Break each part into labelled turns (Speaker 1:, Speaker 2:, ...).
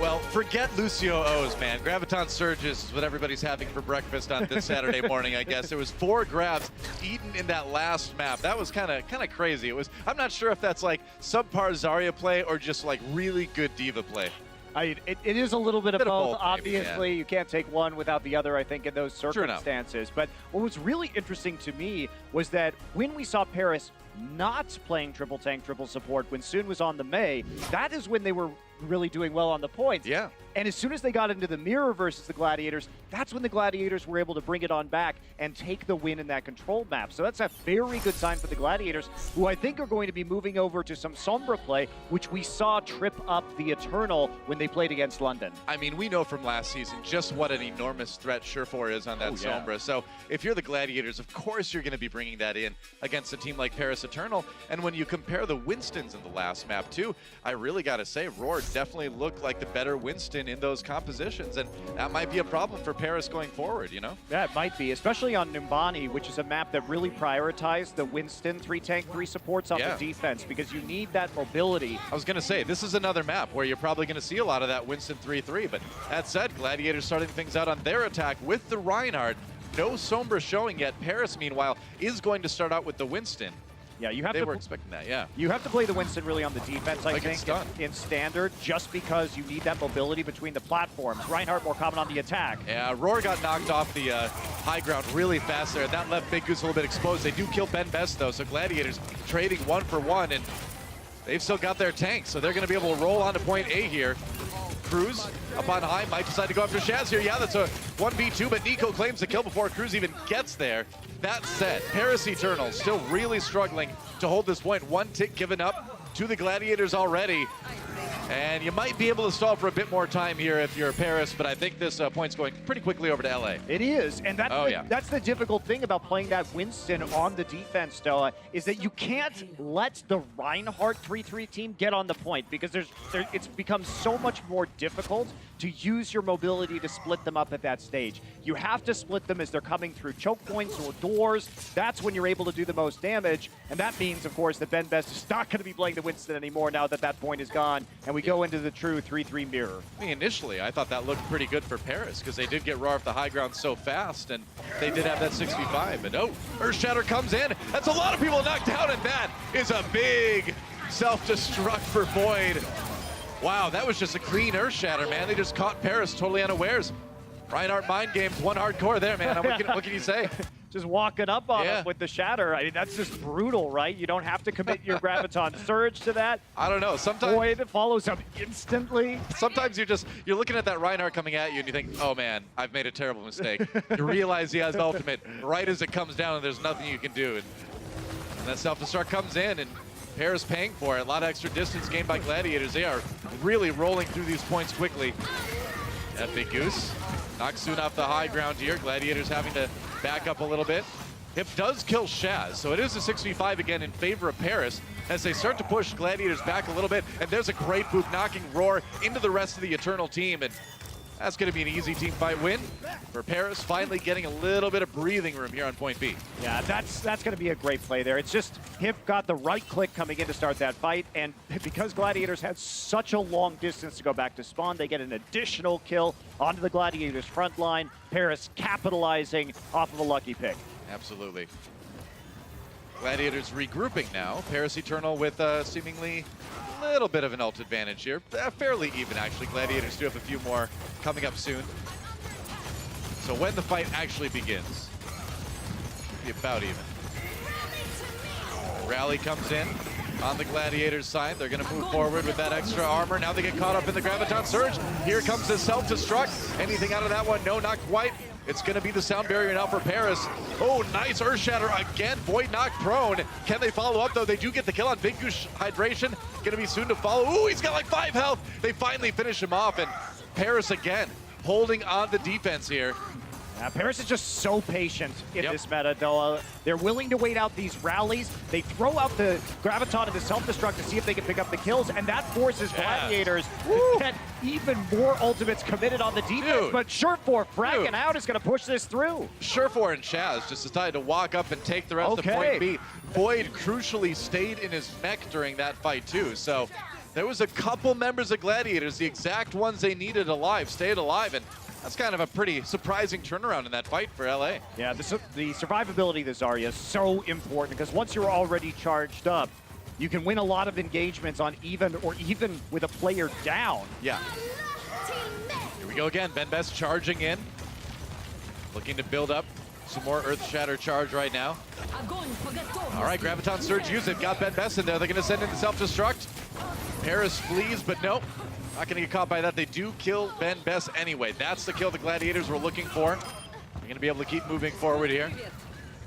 Speaker 1: Well, forget Lucio O's, man. Graviton Surges is what everybody's having for breakfast on this Saturday morning, I guess. There was 4 grabs eaten in that last map. That was kind of crazy. It was. I'm not sure if that's like subpar Zarya play or just like really good diva play.
Speaker 2: It is a little bit of both. Obviously,
Speaker 1: maybe, yeah.
Speaker 2: You can't take one without the other, I think, in those circumstances. But what was really interesting to me was that when we saw Paris not playing triple tank, triple support, when Soon was on the Mei, that is when they were really doing well on the points.
Speaker 1: Yeah.
Speaker 2: And as soon as they got into the mirror versus the Gladiators, that's when the Gladiators were able to bring it on back and take the win in that controlled map. So that's a very good sign for the Gladiators, who I think are going to be moving over to some Sombra play, which we saw trip up the Eternal when they played against London.
Speaker 1: I mean, we know from last season just what an enormous threat Surefour is on that Sombra. So if you're the Gladiators, of course you're going to be bringing that in against a team like Paris Eternal. And when you compare the Winstons in the last map too, I really got to say, Roar definitely looked like the better Winston in those compositions, and that might be a problem for Paris going forward, you know?
Speaker 2: Yeah, it might be, especially on Numbani, which is a map that really prioritized the Winston 3 tank, 3 supports off the defense, because you need that mobility.
Speaker 1: I was going to say, this is another map where you're probably going to see a lot of that Winston 3-3, but that said, Gladiators starting things out on their attack with the Reinhardt. No Sombra showing yet. Paris, meanwhile, is going to start out with the Winston.
Speaker 2: Yeah, you have
Speaker 1: they were expecting that, yeah.
Speaker 2: You have to play the Winston really on the defense, I think, in standard, just because you need that mobility between the platforms. Reinhardt more common on the attack.
Speaker 1: Yeah, Roar got knocked off the high ground really fast there. That left Big Goose a little bit exposed. They do kill Ben Best, though, so Gladiators trading 1 for 1, and they've still got their tanks, so they're going to be able to roll on to point A here. Cruz up on high, might decide to go after Shaz here. Yeah, that's a 1v2, but Nico claims the kill before Cruz even gets there. That said, Paris Eternal still really struggling to hold this point. 1 tick given up to the Gladiators already. And you might be able to stall for a bit more time here if you're Paris, but I think this point's going pretty quickly over to LA.
Speaker 2: It is, and that's the difficult thing about playing that Winston on the defense, Stoa, is that you can't let the Reinhardt 3-3 team get on the point, because it's become so much more difficult to use your mobility to split them up at that stage. You have to split them as they're coming through choke points or doors. That's when you're able to do the most damage, and that means, of course, that Ben Best is not going to be playing the Winston anymore now that that point is gone, and we go into the true 3-3 mirror.
Speaker 1: I mean, initially, I thought that looked pretty good for Paris, because they did get Roar off the high ground so fast, and they did have that 6v5, but oh, Earthshatter comes in. That's a lot of people knocked down, and that is a big self-destruct for Void. Wow, that was just a clean Earthshatter, man. They just caught Paris totally unawares. Reinhardt mind games, 1 hardcore there, man. What can you say?
Speaker 2: Just walking up on him with the shatter. I mean, that's just brutal, right? You don't have to commit your Graviton Surge to that.
Speaker 1: I don't know. Sometimes
Speaker 2: Void follows up instantly.
Speaker 1: Sometimes you're looking at that Reinhardt coming at you and you think, oh man, I've made a terrible mistake. You realize he has ultimate right as it comes down and there's nothing you can do. And that self-destruct comes in and Paris paying for it. A lot of extra distance gained by Gladiators. They are really rolling through these points quickly. That Big Goose knocks Soon off the high ground here. Gladiators having to back up a little bit. Hip does kill Shaz, so it is a 6v5 again in favor of Paris as they start to push Gladiators back a little bit. And there's a great boop knocking Roar into the rest of the Eternal team. And that's going to be an easy team fight win for Paris, finally getting a little bit of breathing room here on point B.
Speaker 2: Yeah, that's going to be a great play there. It's just Hip got the right click coming in to start that fight, and because Gladiators had such a long distance to go back to spawn, they get an additional kill onto the Gladiators front line. Paris capitalizing off of a lucky pick.
Speaker 1: Absolutely. Gladiators regrouping now. Paris Eternal with seemingly a little bit of an ult advantage here. Fairly even, actually. Gladiators do have a few more coming up soon. So when the fight actually begins, it'll be about even. Rally comes in on the Gladiators side. They're going to move forward with that extra armor. Now they get caught up in the Graviton Surge. Here comes the self-destruct. Anything out of that one? No, not quite. It's going to be the sound barrier now for Paris. Oh, nice Earthshatter again. Void knocked prone. Can they follow up, though? They do get the kill on Big Goose Hydration. Going to be soon to follow. Ooh, he's got like 5 health. They finally finish him off, and Paris again holding on the defense here.
Speaker 2: Paris is just so patient in this meta, though. They're willing to wait out these rallies. They throw out the Graviton and the self-destruct to see if they can pick up the kills, and that forces Gladiators to get even more ultimates committed on the defense. But Surefour fragging out is going to push this through.
Speaker 1: Surefour and Shaz just decided to walk up and take the rest of point B. Void crucially stayed in his mech during that fight, too. So There was a couple members of Gladiators, the exact ones they needed alive, stayed alive, and that's kind of a pretty surprising turnaround in that fight for LA.
Speaker 2: Yeah, the survivability of the Zarya is so important because once you're already charged up, you can win a lot of engagements on even with a player down.
Speaker 1: Yeah. Here we go again. Benbest charging in. Looking to build up some more Earth Shatter charge right now. All right, Graviton Surge used it. Got Benbest in there. They're going to send in the Self-Destruct. Paris flees, but nope. Not going to get caught by that. They do kill Benbest anyway. That's the kill the Gladiators were looking for. They're going to be able to keep moving forward here.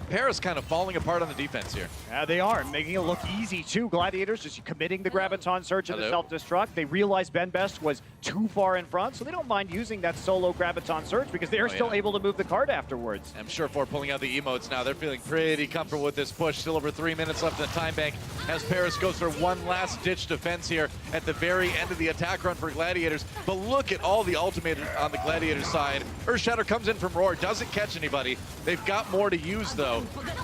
Speaker 1: Paris kind of falling apart on the defense here.
Speaker 2: Yeah, they are, making it look easy too. Gladiators just committing the Graviton Surge and the Self-Destruct. They realized Benbest was too far in front, so they don't mind using that solo Graviton Surge because they're still able to move the card afterwards.
Speaker 1: I'm sure for pulling out the emotes now. They're feeling pretty comfortable with this push. Still over 3 minutes left in the time bank as Paris goes for one last ditch defense here at the very end of the attack run for Gladiators. But look at all the ultimate on the Gladiators side. Earthshatter comes in from Roar, doesn't catch anybody. They've got more to use though.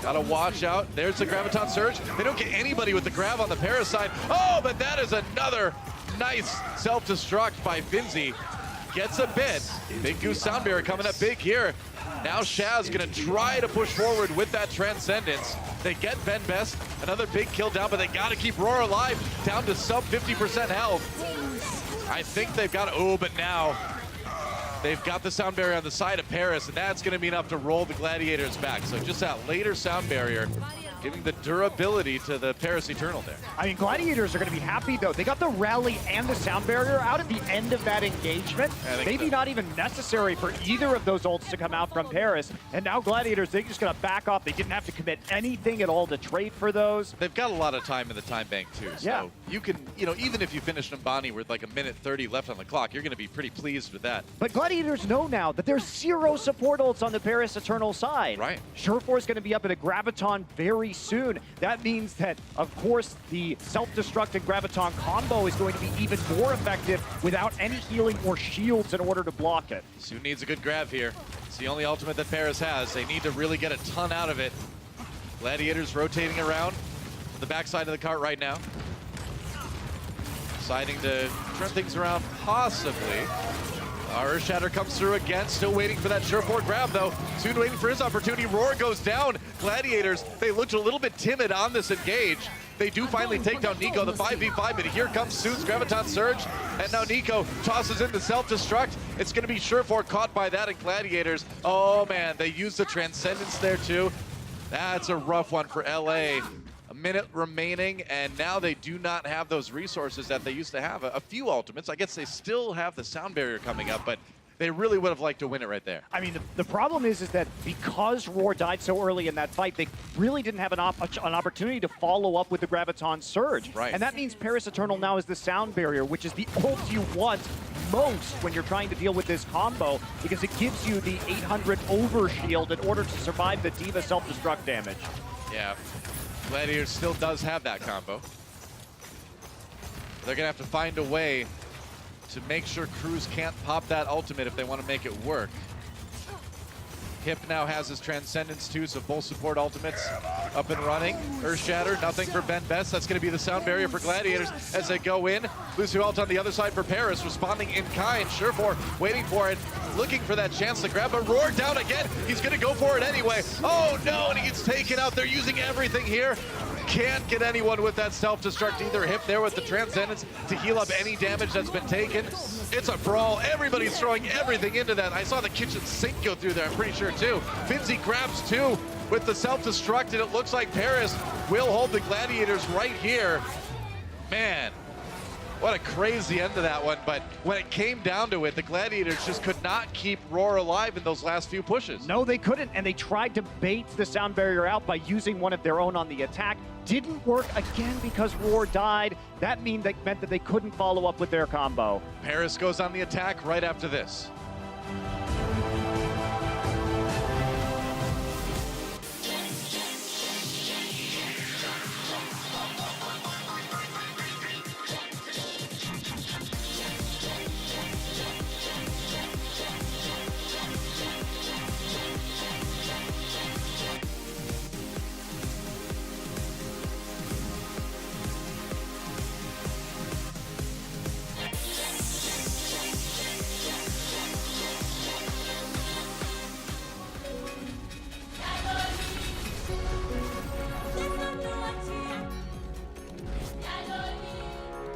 Speaker 1: Gotta watch out. There's the Graviton Surge. They don't get anybody with the grab on the Paris side. Oh, but that is another nice self-destruct by Finzi. Gets a bit. Big Goose Sound Barrier coming up big here. Now Shaz gonna try to push forward with that Transcendence. They get Benbest, another big kill down, but they gotta keep Roar alive, down to sub 50% health. I think they've got, oh, but now they've got the Sound Barrier on the side of Paris, and that's gonna be enough to roll the Gladiators back. So just that later Sound Barrier, giving the durability to the Paris Eternal there.
Speaker 2: I mean, Gladiators are going to be happy, though. They got the rally and the Sound Barrier out at the end of that engagement. Maybe not even necessary for either of those ults to come out from Paris. And now Gladiators, they're just going to back off. They didn't have to commit anything at all to trade for those.
Speaker 1: They've got a lot of time in the time bank, too. So you can, even if you finish Nimbani with like 1:30 left on the clock, you're going to be pretty pleased with that.
Speaker 2: But Gladiators know now that there's 0 support ults on the Paris Eternal side.
Speaker 1: Right.
Speaker 2: Surefour is going to be up in a Graviton very soon. That means that, of course, the Self-Destruct and Graviton combo is going to be even more effective without any healing or shields in order to block it.
Speaker 1: Soon needs a good grab here. It's the only ultimate that Paris has. They need to really get a ton out of it. Gladiators rotating around the backside of the cart right now. Deciding to turn things around possibly. Earthshatter comes through again, still waiting for that Surefour grab though. Soon waiting for his opportunity. Roar goes down. Gladiators, they looked a little bit timid on this engage. They do finally take down Nico, the 5v5, but here comes Suit's Graviton Surge, and now Nico tosses in the Self-Destruct. It's gonna be Surefour caught by that, and Gladiators, oh man, they use the Transcendence there too. That's a rough one for LA. A minute remaining, and now they do not have those resources that they used to have. A few ultimates. I guess they still have the Sound Barrier coming up, but they really would have liked to win it right there.
Speaker 2: I mean, the problem is that because Roar died so early in that fight, they really didn't have an opportunity to follow up with the Graviton Surge.
Speaker 1: Right.
Speaker 2: And that means Paris Eternal now is the Sound Barrier, which is the ult you want most when you're trying to deal with this combo, because it gives you the 800 overshield in order to survive the D.Va Self-Destruct damage.
Speaker 1: Yeah. Gladiators still does have that combo. They're gonna have to find a way to make sure Cruz can't pop that ultimate if they want to make it work. Hip now has his Transcendence too, so both support ultimates up and running. Earthshatter, nothing for Benbest. That's going to be the Sound Barrier for Gladiators as they go in. Lucio ult on the other side for Paris, responding in kind. Surefour waiting for it, looking for that chance to grab a Roar down again. He's going to go for it anyway. Oh no, and he gets taken out. They're using everything here. Can't get anyone with that Self-Destruct either. Hip there with the Transcendence to heal up any damage that's been taken. It's a brawl. Everybody's throwing everything into that. I saw the kitchen sink go through there, I'm pretty sure too. Finzi grabs two with the Self-Destruct, and it looks like Paris will hold the Gladiators right here. Man, what a crazy end to that one. But when it came down to it, the Gladiators just could not keep Roar alive in those last few pushes.
Speaker 2: No, they couldn't, and they tried to bait the Sound Barrier out by using one of their own on the attack. Didn't work again because Roar died. That meant that they couldn't follow up with their combo.
Speaker 1: Paris goes on the attack right after this.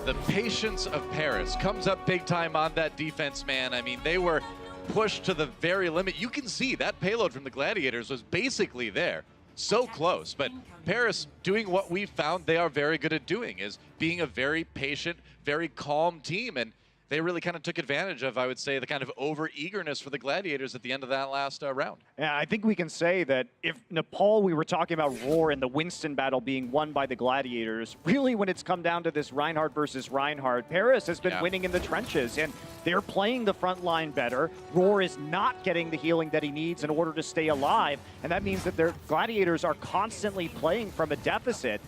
Speaker 1: The patience of Paris comes up big time on that defense, man. I mean, they were pushed to the very limit. You can see that payload from the Gladiators was basically there. So close, but Paris doing what we found they are very good at doing, is being a very patient, very calm team, and they really kind of took advantage of, I would say, the kind of over-eagerness for the Gladiators at the end of that last round.
Speaker 2: Yeah, I think we can say that if Nepal, we were talking about Roar and the Winston battle being won by the Gladiators, really when it's come down to this Reinhardt versus Reinhardt, Paris has been winning in the trenches, and they're playing the front line better. Roar is not getting the healing that he needs in order to stay alive, and that means that their Gladiators are constantly playing from a deficit.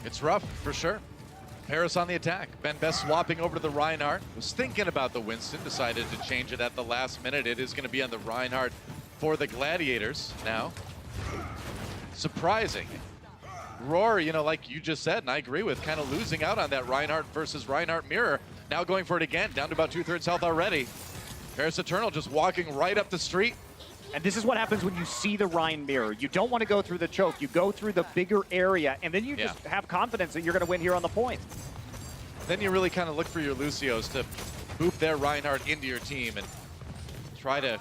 Speaker 1: It's rough, for sure. Paris on the attack. Ben Best swapping over to the Reinhardt. Was thinking about the Winston, decided to change it at the last minute. It is going to be on the Reinhardt for the Gladiators now. Surprising. Roar, you know, like you just said, and I agree with, kind of losing out on that Reinhardt versus Reinhardt mirror. Now going for it again, down to about 2/3 health already. Paris Eternal just walking right up the street.
Speaker 2: And this is what happens when you see the Rhine mirror. You don't want to go through the choke. You go through the bigger area, and then you just have confidence that you're going to win here on the point.
Speaker 1: Then you really kind of look for your Lucios to boop their Reinhardt into your team and try to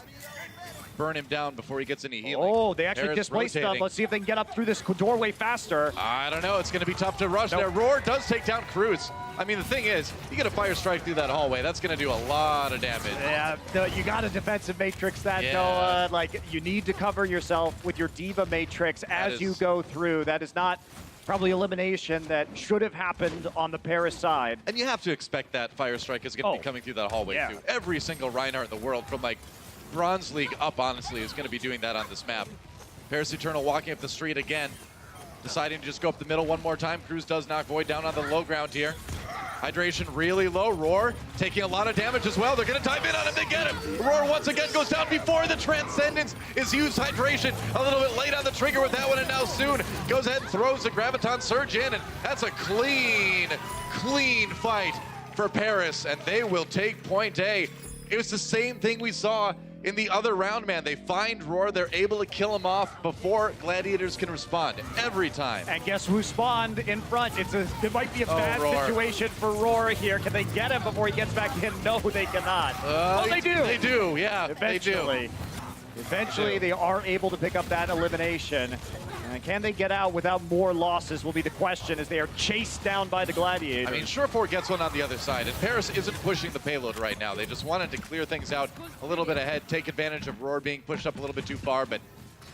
Speaker 1: burn him down before he gets any healing.
Speaker 2: Oh, they actually displaced them. Let's see if they can get up through this doorway faster.
Speaker 1: I don't know. It's going to be tough to rush there. Roar does take down Cruz. I mean, the thing is, you get a fire strike through that hallway, that's going to do a lot of damage. Yeah,
Speaker 2: you got a defensive matrix that, Noah. Like, you need to cover yourself with your Diva matrix as you go through. That is not probably elimination that should have happened on the Paris side.
Speaker 1: And you have to expect that fire strike is going to be coming through that hallway, too. Every single Reinhardt in the world from, like, Bronze League up, honestly, is going to be doing that on this map. Paris Eternal walking up the street again, deciding to just go up the middle one more time. Cruz does knock Void down on the low ground here. Hydration really low. Roar taking a lot of damage as well. They're going to dive in on him. They get him. Roar once again goes down before the Transcendence is used. Hydration a little bit late on the trigger with that one, and now Soon goes ahead and throws the Graviton Surge in, and that's a clean fight for Paris, and they will take point A. It was the same thing we saw in the other round, man. They find Roar, they're able to kill him off before Gladiators can respond every time.
Speaker 2: And guess who spawned in front? It might be a bad situation for Roar here. Can they get him before he gets back in? No, they cannot. They do.
Speaker 1: They do, yeah.
Speaker 2: Eventually. Eventually, they are able to pick up that elimination. And can they get out without more losses will be the question as they are chased down by the Gladiators.
Speaker 1: I mean, Surefour gets one on the other side, and Paris isn't pushing the payload right now. They just wanted to clear things out a little bit ahead, take advantage of Roar being pushed up a little bit too far, but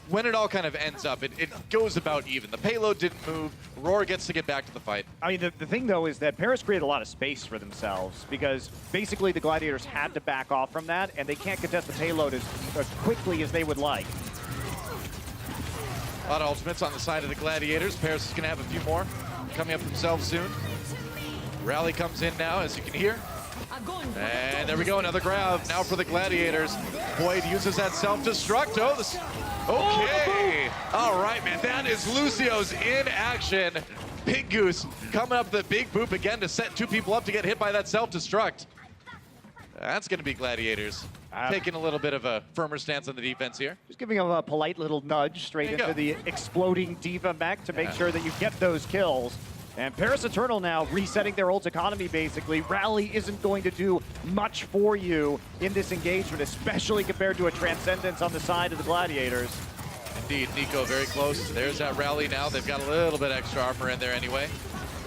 Speaker 1: when it all kind of ends up, it goes about even. The payload didn't move. Roar gets to get back to the fight.
Speaker 2: I mean, the thing, though, is that Paris created a lot of space for themselves because basically the Gladiators had to back off from that, and they can't contest the payload as quickly as they would like.
Speaker 1: A lot of ultimates on the side of the Gladiators. Paris is going to have a few more coming up themselves soon. Rally comes in now, as you can hear. And there we go, another grab now for the Gladiators. Boyd uses that self-destruct. Okay. All right, man, that is Lucio's in action. Big Goose coming up the big boop again to set two people up to get hit by that self-destruct. That's going to be Gladiators taking a little bit of a firmer stance on the defense here.
Speaker 2: Just giving them a polite little nudge straight into the exploding Diva mech to make sure that you get those kills. And Paris Eternal now resetting their ult economy, basically. Rally isn't going to do much for you in this engagement, especially compared to a Transcendence on the side of the Gladiators.
Speaker 1: Indeed, Nico very close. There's that Rally now. They've got a little bit extra armor in there anyway.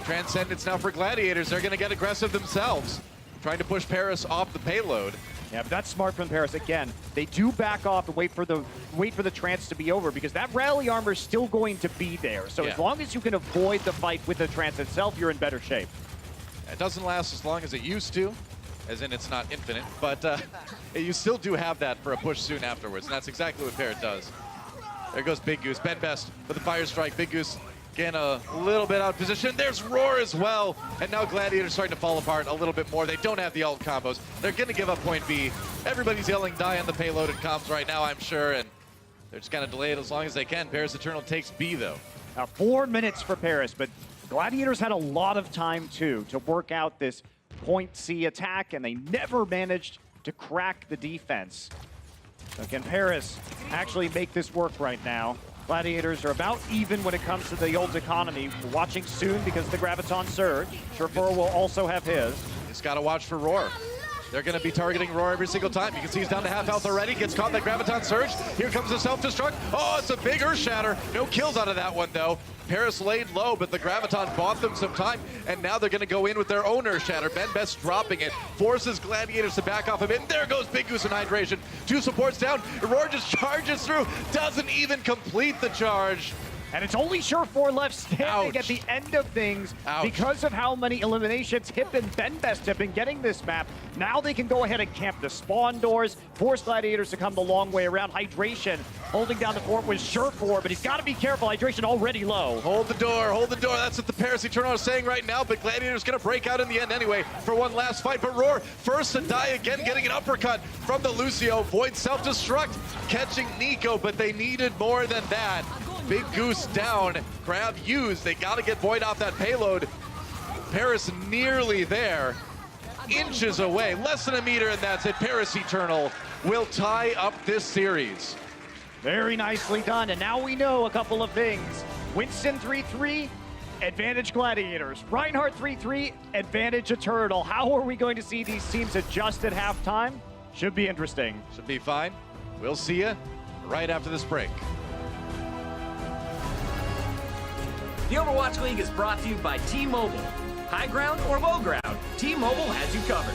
Speaker 1: Transcendence now for Gladiators. They're going to get aggressive themselves, trying to push Paris off the payload.
Speaker 2: Yeah, but that's smart from Paris. Again, they do back off and wait for the trance to be over because that Rally armor is still going to be there. So as long as you can avoid the fight with the trance itself, you're in better shape.
Speaker 1: It doesn't last as long as it used to, as in it's not infinite, but you still do have that for a push soon afterwards, and that's exactly what Parrot does. There goes Big Goose. Ben Best with the fire strike. Big Goose again a little bit out of position. There's Roar as well. And now Gladiators starting to fall apart a little bit more. They don't have the ult combos. They're going to give up point B. Everybody's yelling die on the payload and comms right now, I'm sure. And they're just going to delay it as long as they can. Paris Eternal takes B, though.
Speaker 2: Now 4 minutes for Paris, but Gladiators had a lot of time, too, to work out this point C attack, and they never managed to crack the defense. So can Paris actually make this work right now? Gladiators are about even when it comes to the ult economy. We're watching soon because the Graviton Surge. Surfer will also have his.
Speaker 1: Just got to watch for Roar. They're going to be targeting Roar every single time. You can see he's down to half health already. Gets caught in that Graviton Surge. Here comes the self-destruct. Oh, it's a big Earth Shatter. No kills out of that one, though. Paris laid low, but the Graviton bought them some time, and now they're going to go in with their own Earth Shatter. Ben Best dropping it, forces Gladiators to back off a bit, and there goes Big Goose in hydration. 2 supports down. Roar just charges through, doesn't even complete the charge.
Speaker 2: And it's only Surfer left standing
Speaker 1: Ouch.
Speaker 2: at the end of things.
Speaker 1: Ouch.
Speaker 2: Because of how many eliminations Hip and Ben Best have been getting this map. Now they can go ahead and camp the spawn doors, force Gladiators to come the long way around. Hydration holding down the fort with Surfer, but he's got to be careful. Hydration already low.
Speaker 1: Hold the door, hold the door. That's what the Paris Eternal is saying right now, but Gladiator's going to break out in the end anyway for one last fight. But Roar, first to die again, getting an uppercut from the Lucio. Void self-destruct, catching Nico, but they needed more than that. Big Goose down, grab used. They got to get Void off that payload. Paris nearly there, inches away, less than a meter, and that's it. Paris Eternal will tie up this series.
Speaker 2: Very nicely done, and now we know a couple of things. Winston 3-3, advantage Gladiators. Reinhardt 3-3, advantage Eternal. How are we going to see these teams adjust at halftime? Should be interesting.
Speaker 1: Should be fine. We'll see you right after this break.
Speaker 3: The Overwatch League is brought to you by T-Mobile. High ground or low ground, T-Mobile has you covered.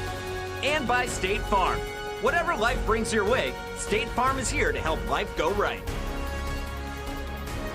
Speaker 3: And by State Farm. Whatever life brings your way, State Farm is here to help life go right.